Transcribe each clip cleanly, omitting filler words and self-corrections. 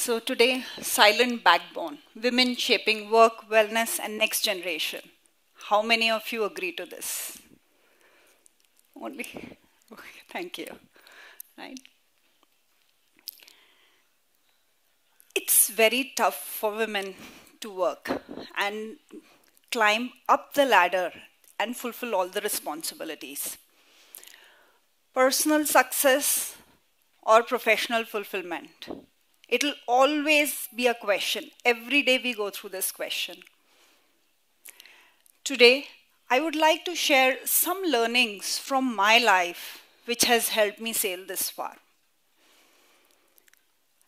So today, silent backbone, women shaping work, wellness, and next generation. How many of you agree to this? Only? Okay, thank you. Right? It's very tough for women to work and climb up the ladder and fulfill all the responsibilities. Personal success or professional fulfillment. It'll always be a question. Every day we go through this question. Today, I would like to share some learnings from my life which has helped me sail this far.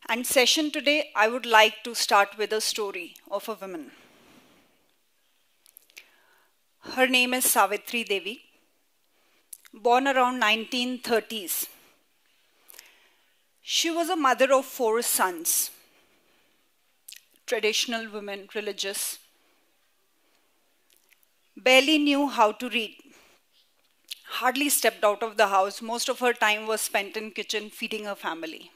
And session today, I would like to start with a story of a woman. Her name is Savitri Devi, born around 1930s. She was a mother of 4 sons, traditional woman, religious, barely knew how to read, hardly stepped out of the house. Most of her time was spent in kitchen feeding her family.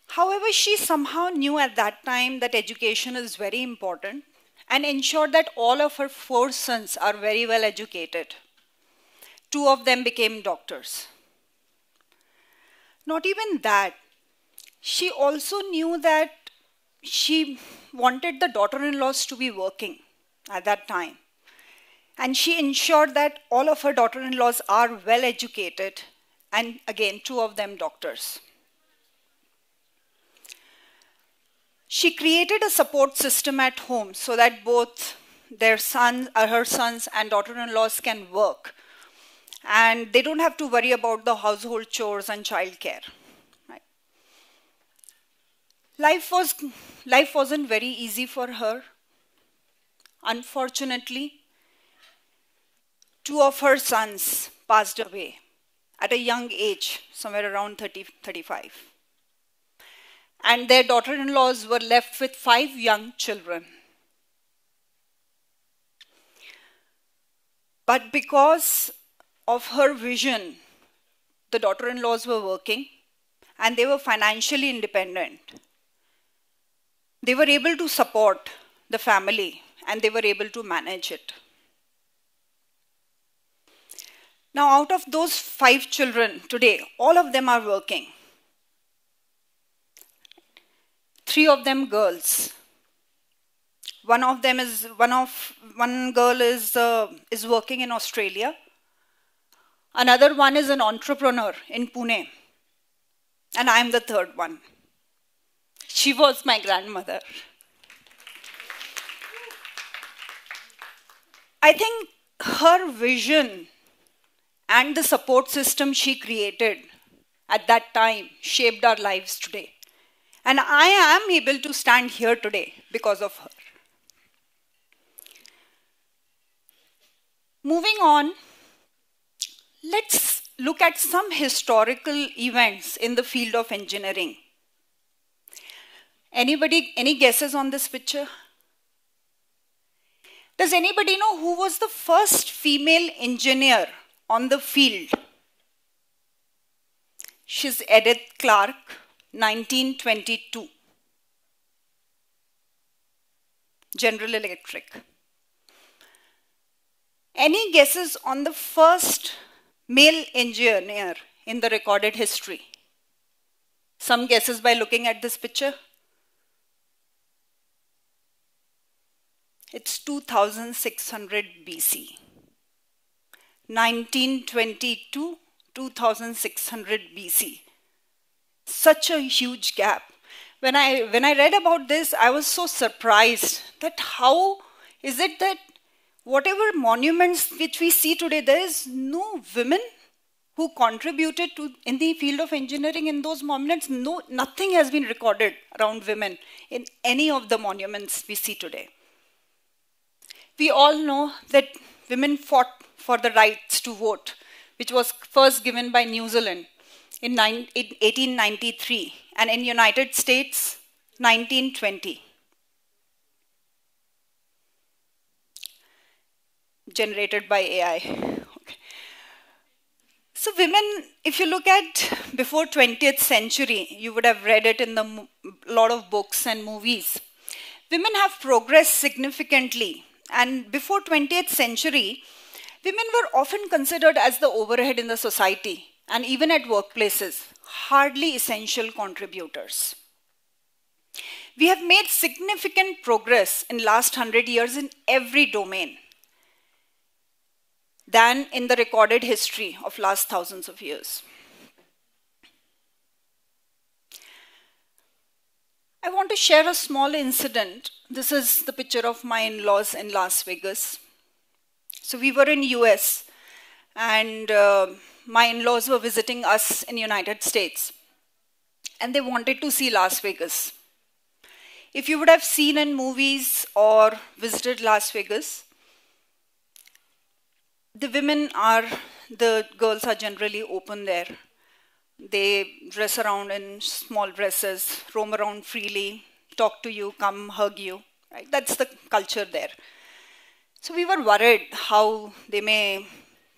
However, she somehow knew at that time that education is very important and ensured that all of her 4 sons are very well educated. 2 of them became doctors. Not even that, she also knew that she wanted the daughter-in-laws to be working at that time. And she ensured that all of her daughter-in-laws are well educated, and again, 2 of them doctors. She created a support system at home so that both her sons and daughter-in-laws can work. And they don't have to worry about the household chores and childcare. Right? Life wasn't very easy for her. Unfortunately, 2 of her sons passed away at a young age, somewhere around 30, 35. And their daughter-in-laws were left with 5 young children. But because of her vision, the daughter-in-laws were working and they were financially independent. They were able to support the family and they were able to manage it. Now, out of those 5 children today, all of them are working. 3 of them girls. One girl is working in Australia. Another one is an entrepreneur in Pune. And I'm the 3rd one. She was my grandmother. I think her vision and the support system she created at that time shaped our lives today. And I am able to stand here today because of her. Moving on, let's look at some historical events in the field of engineering. Anybody, any guesses on this picture? Does anybody know who was the first female engineer on the field? She's Edith Clark, 1922. General Electric. Any guesses on the first male engineer in the recorded history? Some guesses by looking at this picture? It's 2600 BC. 1922, 2600 BC. Such a huge gap. When I read about this, I was so surprised that how is it that whatever monuments which we see today, there is no women who contributed to in the field of engineering in those monuments. No, nothing has been recorded around women in any of the monuments we see today. We all know that women fought for the rights to vote, which was first given by New Zealand in 1893, and in United States, 1920. Generated by AI. Okay. So women, if you look at before 20th century, you would have read it in the lot of books and movies. Women have progressed significantly, and before 20th century, women were often considered as the overhead in the society and even at workplaces, hardly essential contributors. We have made significant progress in last 100 years in every domain than in the recorded history of last thousands of years. I want to share a small incident. This is the picture of my in-laws in Las Vegas. So we were in US, and my in-laws were visiting us in United States, and they wanted to see Las Vegas. If you would have seen in movies or visited Las Vegas, the girls are generally open there. They dress around in small dresses, roam around freely, talk to you, come hug you. Right? That's the culture there. So we were worried how they may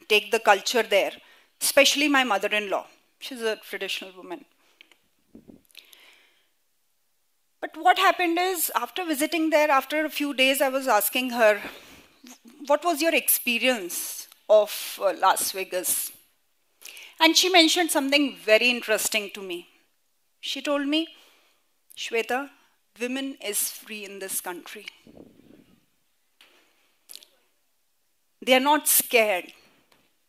take the culture there, especially my mother-in-law. She's a traditional woman. But what happened is, after visiting there, after a few days, I was asking her, what was your experience of Las Vegas? And she mentioned something very interesting to me. She told me, Shweta, women is free in this country. They are not scared.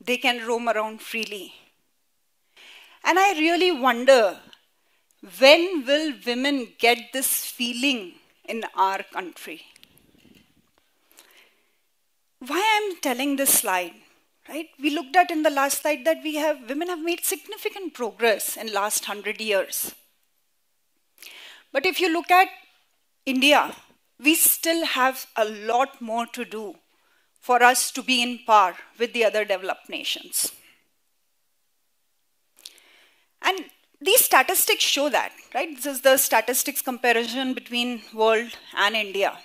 They can roam around freely. And I really wonder, when will women get this feeling in our country? Why I'm telling this slide, right? We looked at in the last slide that women have made significant progress in last 100 years. But if you look at India, we still have a lot more to do for us to be in par with the other developed nations. And these statistics show that, right? This is the statistics comparison between world and India.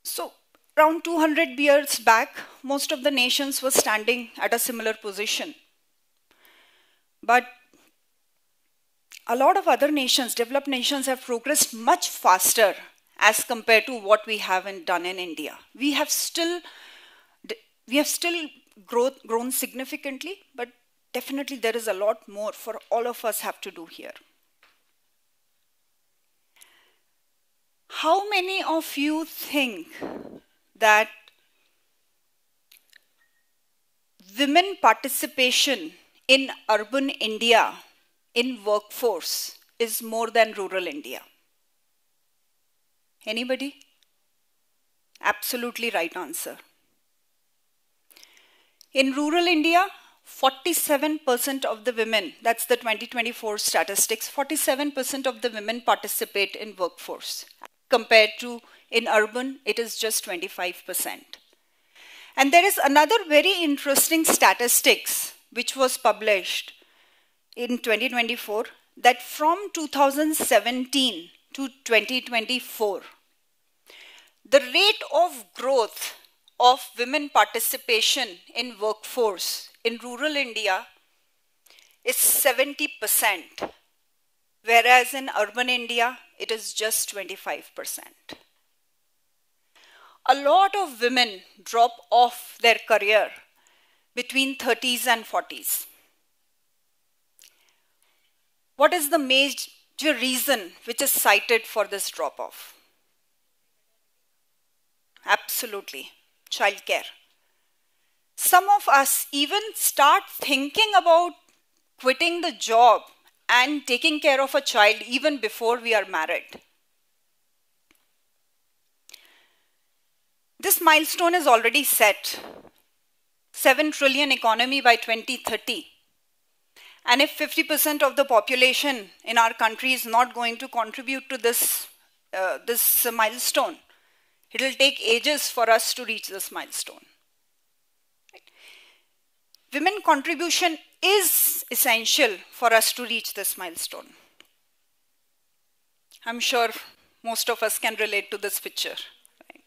So around 200 years back, most of the nations were standing at a similar position. But a lot of other nations, developed nations, have progressed much faster as compared to what we have done in India. We have still grown significantly, but definitely there is a lot more for all of us have to do here. How many of you think that women participation in urban India in workforce is more than rural India? Anybody? Absolutely right answer. In rural India, 47% of the women, that's the 2024 statistics, 47% of the women participate in workforce. Compared to in urban, it is just 25%. And there is another very interesting statistics which was published in 2024, that from 2017 to 2024, the rate of growth of women participation in workforce in rural India is 70%, whereas in urban India, it is just 25%. A lot of women drop off their career between 30s and 40s. What is the major reason which is cited for this drop-off? Absolutely, childcare. Some of us even start thinking about quitting the job and taking care of a child even before we are married. This milestone is already set. 7 trillion economy by 2030. And if 50% of the population in our country is not going to contribute to this milestone, it will take ages for us to reach this milestone. Right? Women contribution is essential for us to reach this milestone. I'm sure most of us can relate to this picture. Right?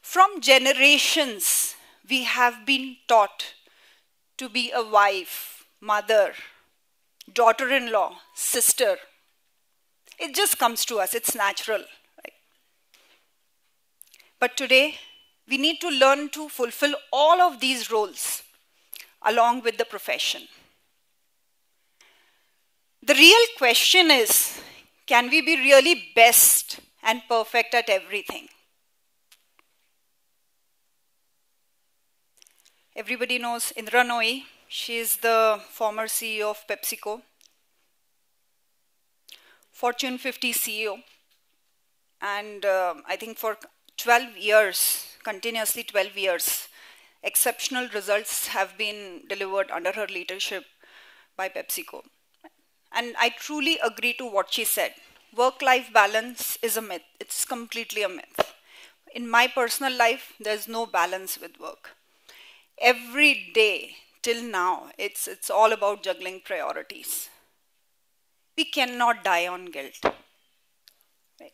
From generations, we have been taught to be a wife, mother, daughter-in-law, sister. It just comes to us, it's natural. Right? But today, we need to learn to fulfill all of these roles along with the profession. The real question is, can we be really best and perfect at everything? Everybody knows Indra Nooyi. She is the former CEO of PepsiCo, Fortune 50 CEO, and I think for 12 years, continuously 12 years, exceptional results have been delivered under her leadership by PepsiCo. And I truly agree to what she said. Work-life balance is a myth. It's completely a myth. In my personal life, there's no balance with work. Every day till now, it's all about juggling priorities. We cannot die on guilt. Right?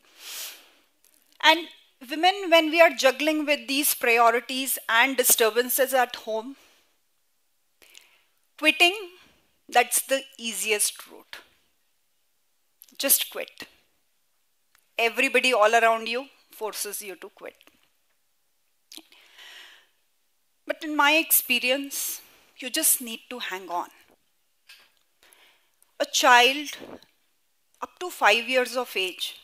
And women, when we are juggling with these priorities and disturbances at home, quitting, that's the easiest route. Just quit. Everybody all around you forces you to quit. But in my experience, you just need to hang on. A child up to 5 years of age,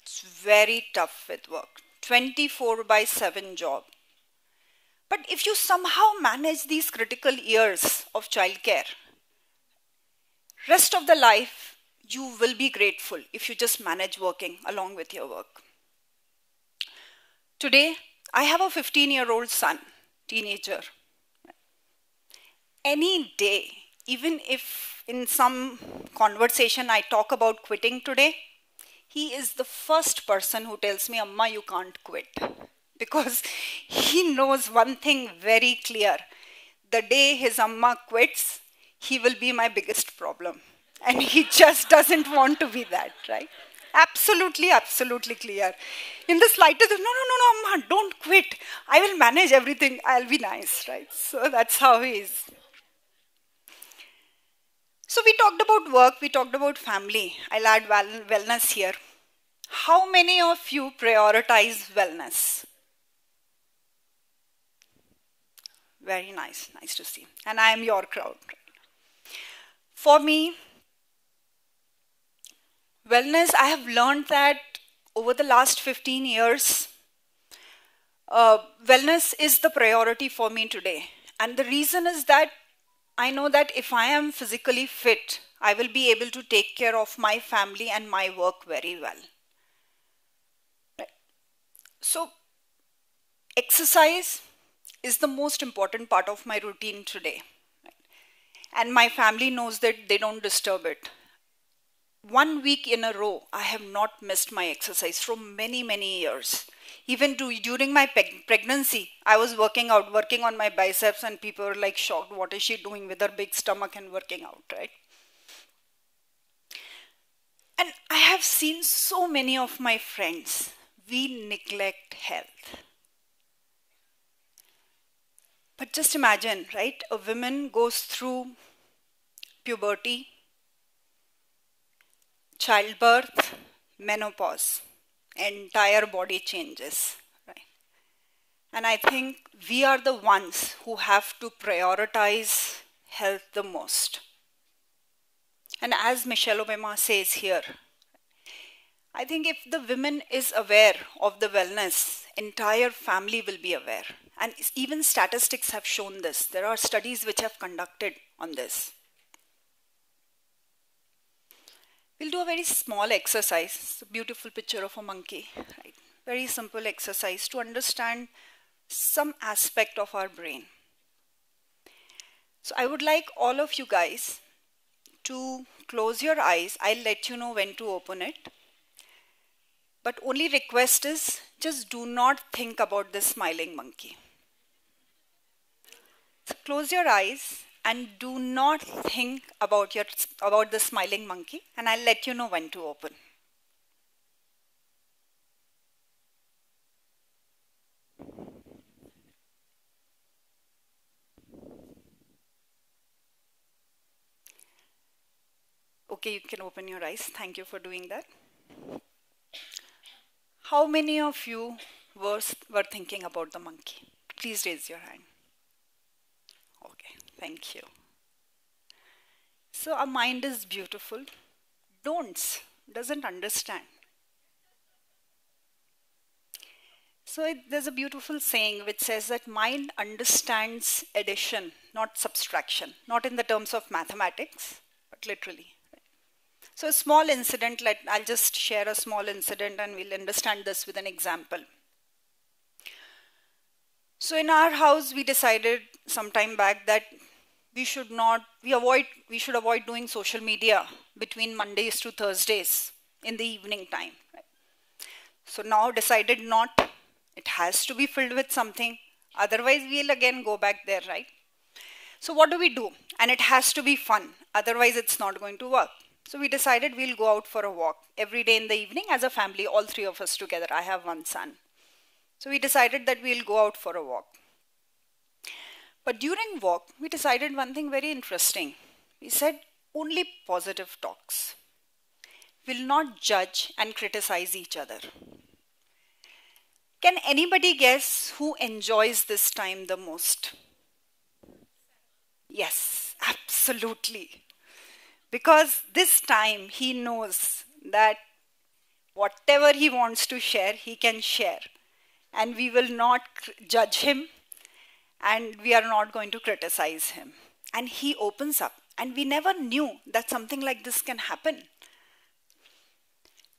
it's very tough with work. 24/7 job. But if you somehow manage these critical years of childcare, rest of the life, you will be grateful if you just manage working along with your work. Today, I have a 15-year-old son, teenager. Any day, even if in some conversation I talk about quitting today, he is the first person who tells me, Amma, you can't quit. Because he knows one thing very clear. The day his Amma quits, he will be my biggest problem. And he just doesn't want to be that, right? Absolutely, absolutely clear. In the slightest, no, Amma, don't quit. I will manage everything. I'll be nice, right? So that's how he is. So we talked about work, we talked about family. I'll add wellness here. How many of you prioritize wellness? Very nice, nice to see. And I am your crowd. For me, wellness, I have learned that over the last 15 years, wellness is the priority for me today. And the reason is that I know that if I am physically fit, I will be able to take care of my family and my work very well. Right. So, exercise is the most important part of my routine today. Right. And my family knows that they don't disturb it. 1 week in a row, I have not missed my exercise for many, many years. Even during my pregnancy, I was working on my biceps, and people were like shocked, what is she doing with her big stomach and working out, right? And I have seen so many of my friends, we neglect health. But just imagine, right? A woman goes through puberty, childbirth, menopause, entire body changes, right? And I think we are the ones who have to prioritize health the most. And as Michelle Obama says here, I think if the woman is aware of the wellness, entire family will be aware. And even statistics have shown this. There are studies which have conducted on this. We'll do a very small exercise. It's a beautiful picture of a monkey, right? Very simple exercise to understand some aspect of our brain. So I would like all of you guys to close your eyes. I'll let you know when to open it. But only request is just do not think about this smiling monkey. So close your eyes and do not think about the smiling monkey, and I'll let you know when to open. Okay, you can open your eyes. Thank you for doing that. How many of you were thinking about the monkey? Please raise your hand. Okay, thank you. So our mind is beautiful. Doesn't understand. So there's a beautiful saying which says that mind understands addition, not subtraction, not in the terms of mathematics, but literally. So a small incident, I'll just share a small incident and we'll understand this with an example. So in our house, we decided some time back that we should avoid doing social media between Mondays to Thursdays in the evening time. Right? So now decided not. It has to be filled with something. Otherwise, we'll again go back there, right? So what do? And it has to be fun. Otherwise, it's not going to work. So we decided we'll go out for a walk every day in the evening as a family, all three of us together. I have one son. So we decided that we'll go out for a walk. But during walk, we decided one thing very interesting. We said only positive talks. We'll not judge and criticize each other. Can anybody guess who enjoys this time the most? Yes, absolutely. Because this time he knows that whatever he wants to share, he can share. And we will not judge him and we are not going to criticize him. And he opens up. And we never knew that something like this can happen.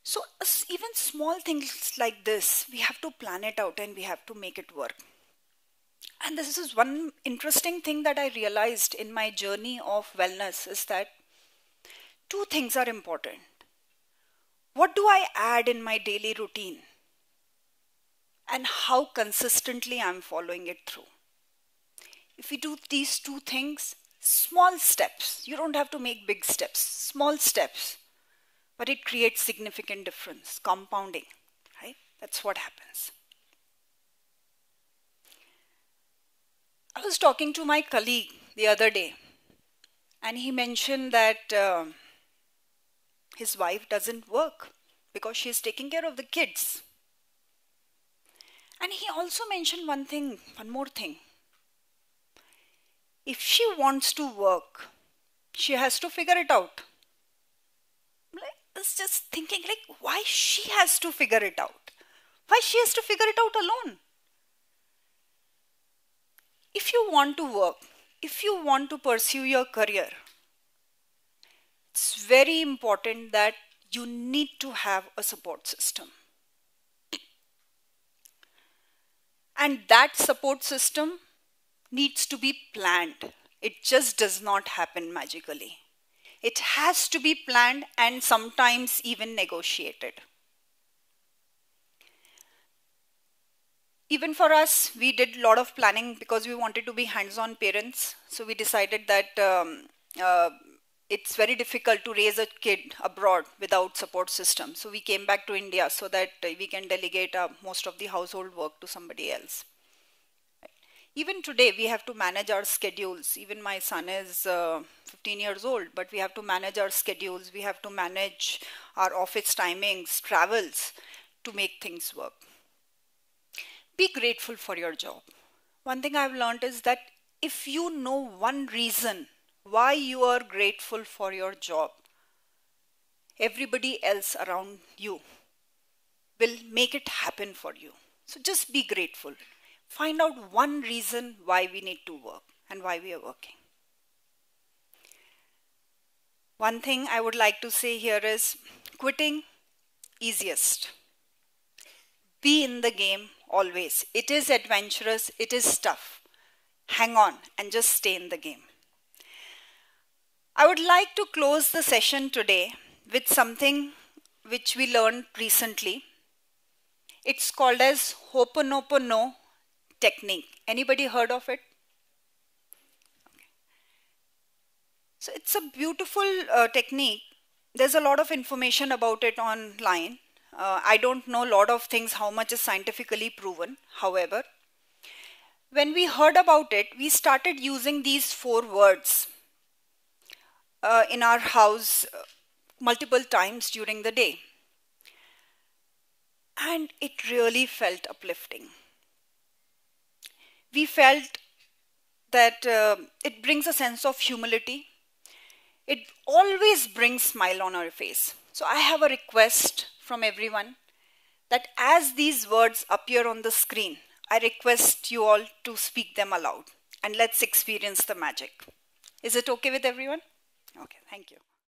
So even small things like this, we have to plan it out and we have to make it work. And this is one interesting thing that I realized in my journey of wellness is that two things are important. What do I add in my daily routine? And how consistently I'm following it through. If we do these two things, small steps, you don't have to make big steps, small steps, but it creates significant difference, compounding, right? That's what happens. I was talking to my colleague the other day, and he mentioned that his wife doesn't work because she's taking care of the kids. And he also mentioned one more thing. If she wants to work, she has to figure it out. I was just thinking, why she has to figure it out? Why she has to figure it out alone? If you want to work, if you want to pursue your career, it's very important that you need to have a support system. And that support system needs to be planned. It just does not happen magically. It has to be planned and sometimes even negotiated. Even for us, we did a lot of planning because we wanted to be hands-on parents. So we decided that it's very difficult to raise a kid abroad without support system. So we came back to India so that we can delegate most of the household work to somebody else. Even today, we have to manage our schedules. Even my son is 15 years old, but we have to manage our schedules. We have to manage our office timings, travels to make things work. Be grateful for your job. One thing I've learned is that if you know one reason why you are grateful for your job, everybody else around you will make it happen for you. So just be grateful. Find out one reason why we need to work and why we are working. One thing I would like to say here is quitting, easiest. Be in the game always. It is adventurous, it is tough. Hang on and just stay in the game. I would like to close the session today with something which we learned recently. It's called as Ho'oponopono technique. Anybody heard of it? Okay. So it's a beautiful technique. There's a lot of information about it online. I don't know a lot of things, how much is scientifically proven. However, when we heard about it, we started using these 4 words in our house multiple times during the day. And it really felt uplifting. We felt that it brings a sense of humility. It always brings smile on our face. So I have a request from everyone that as these words appear on the screen, I request you all to speak them aloud and let's experience the magic. Is it okay with everyone? Okay, thank you.